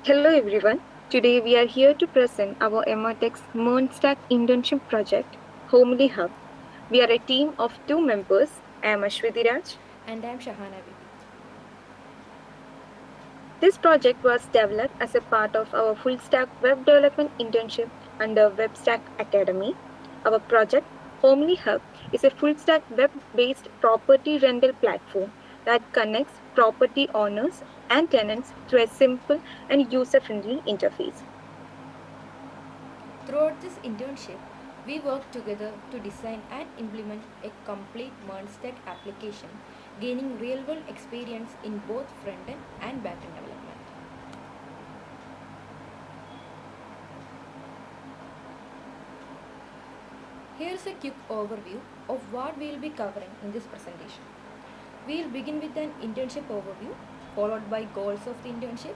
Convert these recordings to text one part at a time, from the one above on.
Hello everyone. Today we are here to present our MRTech's MERN Stack internship project, Homely Hub. We are a team of two members. I am Aswathy Raj. And I'm Shahana Beevi. This project was developed as a part of our full stack web development internship under WebStack Academy. Our project, Homely Hub, is a full stack web based property rental platform that connects property owners and tenants through a simple and user friendly interface. Throughout this internship, we worked together to design and implement a complete MERN Stack application, gaining real world experience in both front end and back end development. Here's a quick overview of what we will be covering in this presentation. We will begin with an internship overview, followed by goals of the internship,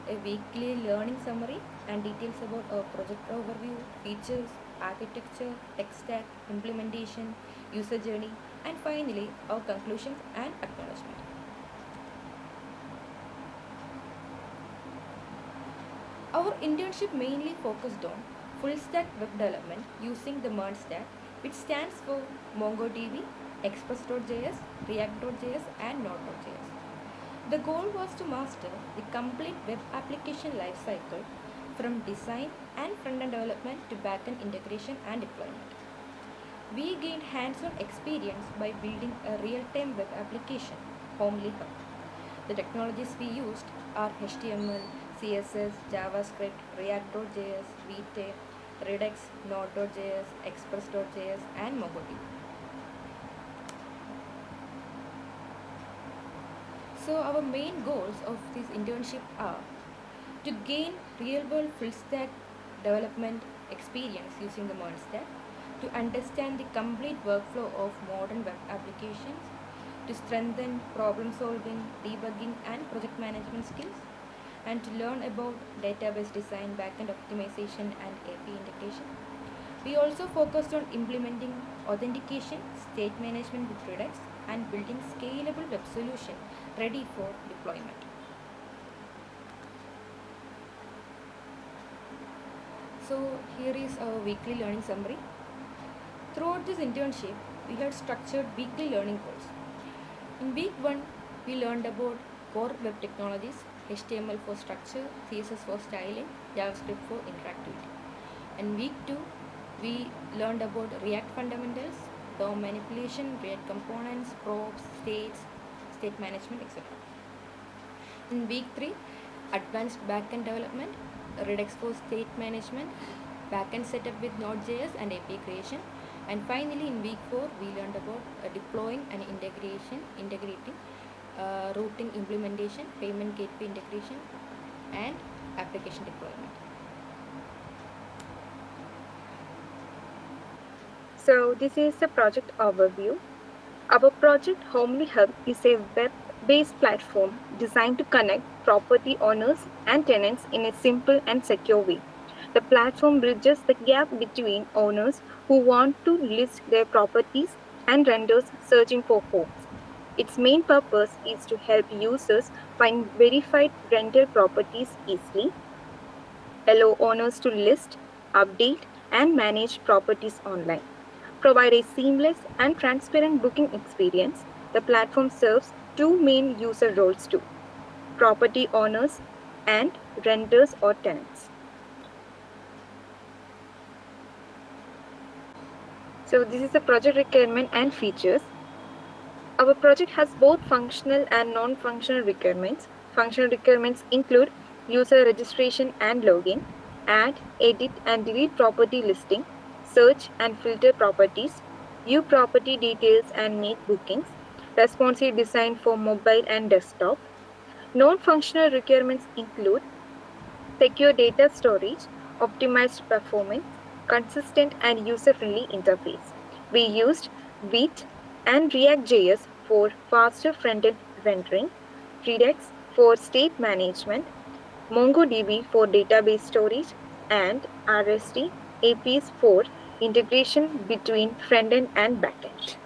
a weekly learning summary, and details about our project overview, features, architecture, tech stack, implementation, user journey, and finally our conclusions and acknowledgement. Our internship mainly focused on full stack web development using the MERN Stack, which stands for MongoDB, Express.js, React.js, and Node.js. The goal was to master the complete web application lifecycle from design and front-end development to back-end integration and deployment. We gained hands-on experience by building a real-time web application, Homely Hub. The technologies we used are HTML, CSS, JavaScript, React.js, Vite, Redux, Node.js, Express.js, and MongoDB. So our main goals of this internship are to gain real-world full-stack development experience using the MERN Stack, to understand the complete workflow of modern web applications, to strengthen problem-solving, debugging, and project management skills, and to learn about database design, backend optimization, and API integration. We also focused on implementing authentication, state management with Redux, and building scalable web solution ready for deployment. So here is our weekly learning summary. Throughout this internship, we had structured weekly learning goals. In week 1, we learned about core web technologies, HTML for structure, CSS for styling, JavaScript for interactivity. And week 2, we learned about React fundamentals, DOM manipulation, React components, props, states, state management, etc. In week 3, advanced backend development, Redux for state management, backend setup with Node.js and API creation. And finally, in week 4, we learned about deploying and integrating, routing implementation, payment gateway integration, and application deployment. So, this is a project overview. Our project Homely Hub is a web based platform designed to connect property owners and tenants in a simple and secure way. The platform bridges the gap between owners who want to list their properties and renters searching for homes. Its main purpose is to help users find verified rental properties easily, allow owners to list, update, and manage properties online, provide a seamless and transparent booking experience. The platform serves two main user roles too: property owners and renters or tenants. So this is the project requirement and features. Our project has both functional and non-functional requirements. Functional requirements include user registration and login, add, edit and delete property listing, search and filter properties, view property details and make bookings, responsive design for mobile and desktop. Non-functional requirements include secure data storage, optimized performance, consistent and user-friendly interface. We used Vite and React.js for faster front-end rendering, Redux for state management, MongoDB for database storage, and RST APIs for integration between front-end and back-end.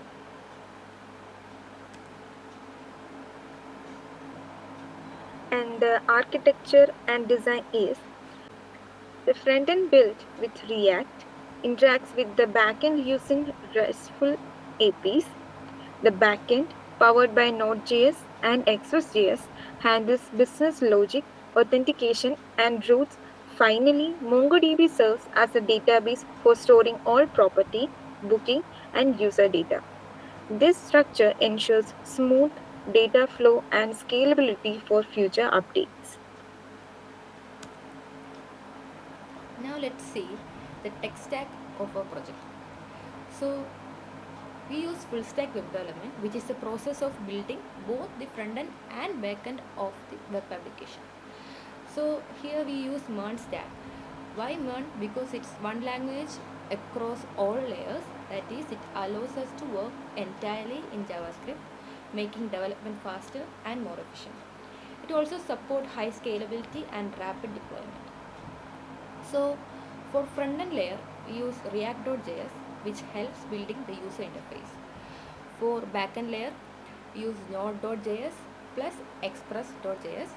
And the architecture and design is the front end built with React interacts with the backend using RESTful APIs. The backend, powered by Node.js and Express.js, handles business logic, authentication, and routes. Finally, MongoDB serves as a database for storing all property, booking, and user data. This structure ensures smooth data flow and scalability for future updates. Now let's see the tech stack of our project. So we use full stack web development, which is the process of building both the front end and back end of the web application. So here we use MERN Stack. Why MERN? Because it's one language across all layers. That is, it allows us to work entirely in JavaScript, making development faster and more efficient. It also supports high scalability and rapid deployment. So for front end layer, we use React.js, which helps building the user interface. For backend layer, we use Node.js plus Express.js.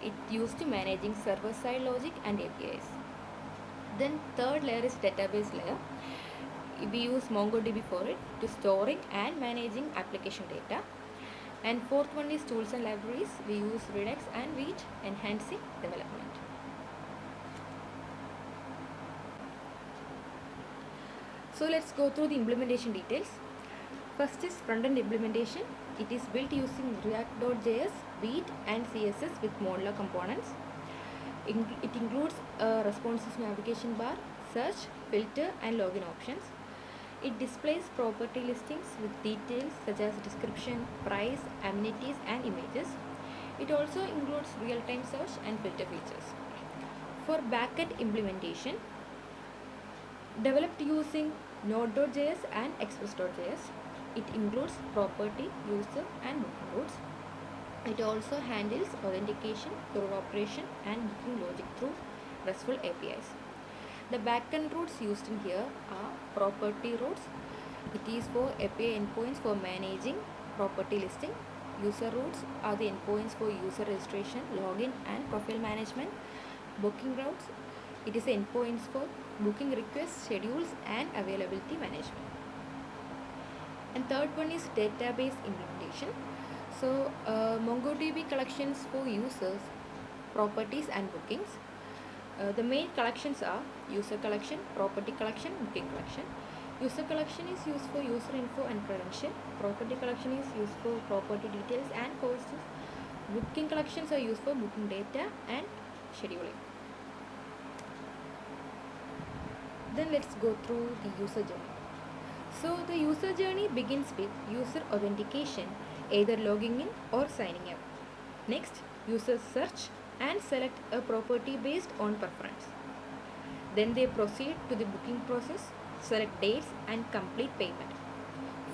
It used to managing server-side logic and APIs. Then third layer is database layer. We use MongoDB for it to storing and managing application data. And fourth one is tools and libraries. We use Redux and Vite, enhancing development. So let's go through the implementation details. First is front-end implementation. It is built using React.js, Vite and CSS with modular components. It includes a responsive navigation bar, search, filter and login options. It displays property listings with details such as description, price, amenities and images. It also includes real-time search and filter features. For backend implementation, developed using Node.js and Express.js. It includes property, user and booking routes. It also handles authentication, core operation and booking logic through RESTful APIs. The backend routes used in here are property routes. It is for API endpoints for managing property listing. User routes are the endpoints for user registration, login and profile management. Booking routes, it is endpoints for booking requests, schedules and availability management. And third one is database implementation. So MongoDB collections for users, properties and bookings. The main collections are user collection, property collection, booking collection. User collection is used for user info and credential. Property collection is used for property details and costs. Booking collections are used for booking data and scheduling. Then let's go through the user journey. So the user journey begins with user authentication, either logging in or signing up. Next, users search and select a property based on preference. Then they proceed to the booking process, select dates and complete payment.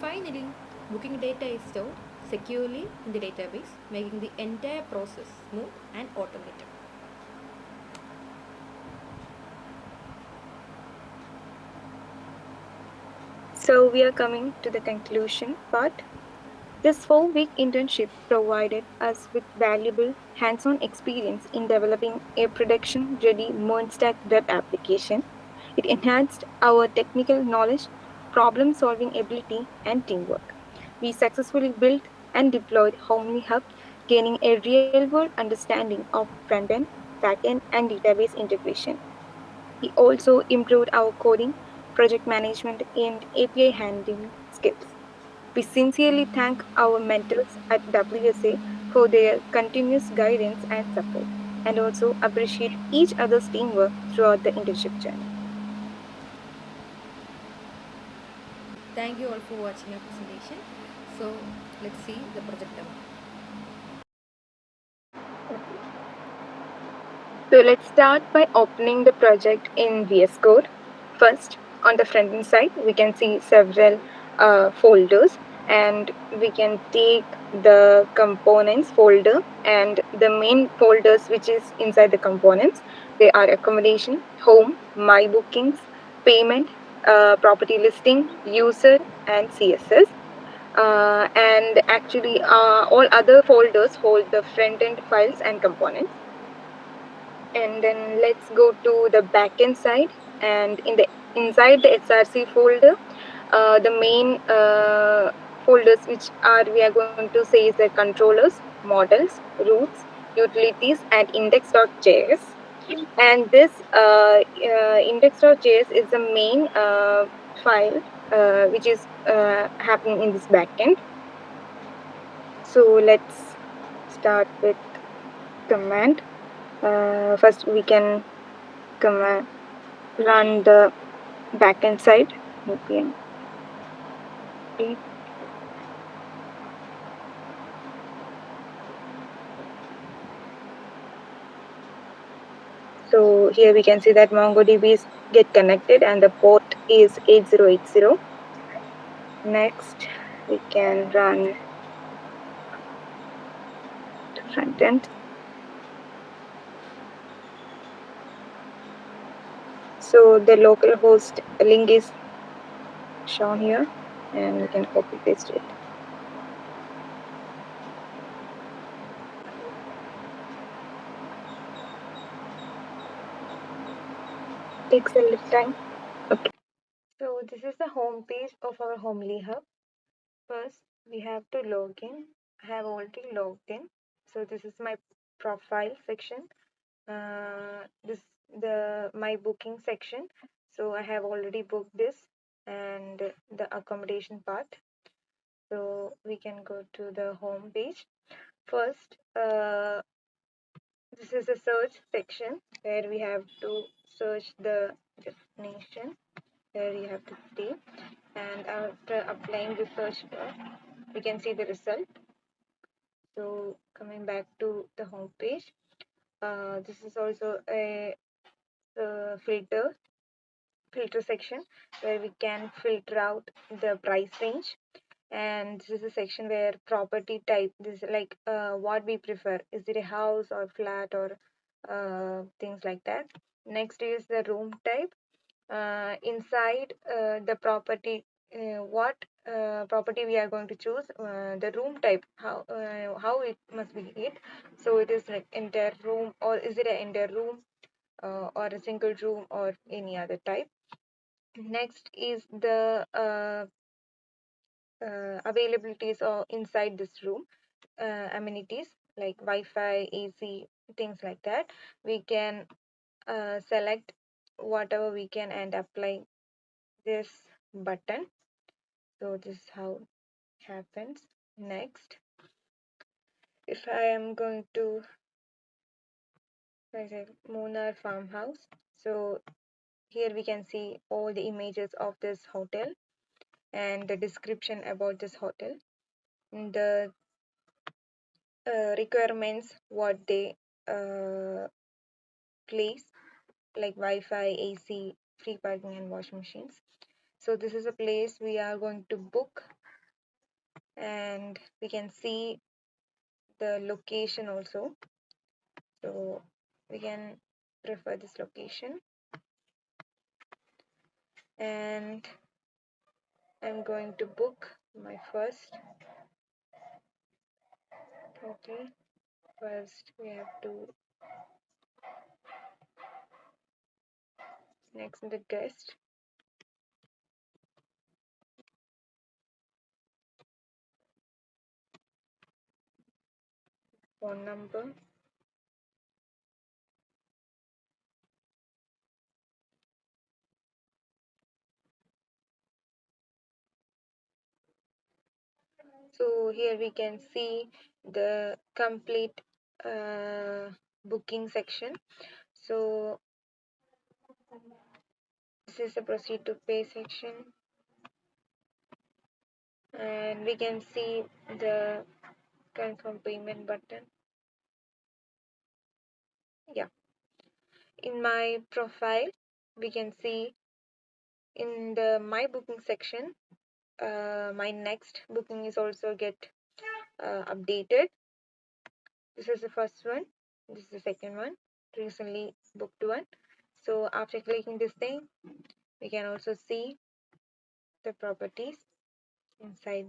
Finally, booking data is stored securely in the database, making the entire process smooth and automated. So, we are coming to the conclusion part. This 4-week internship provided us with valuable hands-on experience in developing a production-ready MERN Stack web application. It enhanced our technical knowledge, problem-solving ability, and teamwork. We successfully built and deployed Harmony Hub, gaining a real-world understanding of front-end, back-end, and database integration. We also improved our coding, project management, and API handling skills. We sincerely thank our mentors at WSA for their continuous guidance and support, and also appreciate each other's teamwork throughout the internship journey. Thank you all for watching our presentation. So let's see the project demo. So let's start by opening the project in VS Code. First, on the front end side, we can see several folders, and we can take the components folder and the main folders which is inside the components. They are accommodation, home, my bookings, payment, property listing, user, and CSS. and actually all other folders hold the front-end files and components. And then let's go to the backend side, and inside the src folder, the main folders which are we are going to say is the controllers, models, routes, utilities, and index.js. And this index.js is the main file which is happening in this backend. So let's start with command. First we can command run the backend side. Okay. So here we can see that MongoDB is get connected and the port is 8080. Next, we can run the front end. So the local host link is shown here, and we can copy paste it. Takes a little time. Okay. So this is the home page of our Homely Hub. First, we have to log in. I have already logged in. So this is my profile section. This the my booking section. So I have already booked this, and the accommodation part. So we can go to the home page. First, this is a search section where we have to search the destination where you have to stay, and after applying the search bar, we can see the result. So coming back to the home page, this is also a filter section where we can filter out the price range. And this is a section where property type, this is like what we prefer, is it a house or flat or things like that. Next is the room type. Inside the property, what property we are going to choose, the room type, how it must be it. So it is like entire room, or is it an entire room, or a single room, or any other type. Next is the availabilities or inside this room, amenities like Wi-Fi, AC, things like that. We can select whatever we can and apply this button. So this is how it happens. Next, if I am going to Munar farmhouse, so here we can see all the images of this hotel and the description about this hotel, the requirements what they place, like Wi-Fi, AC, free parking, and washing machines. So this is a place we are going to book, and we can see the location also. So we can prefer this location, and I'm going to book my first. Okay, first we have to next the guest, phone number, so here we can see the complete booking section. So this is the proceed to pay section, and we can see the confirm payment button. Yeah, in my profile we can see in the my booking section, my next booking is also get updated. This is the first one, this is the second one, recently booked one. So after clicking this thing, we can also see the properties inside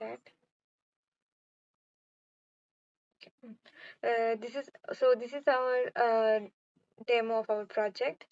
that. This is our demo of our project.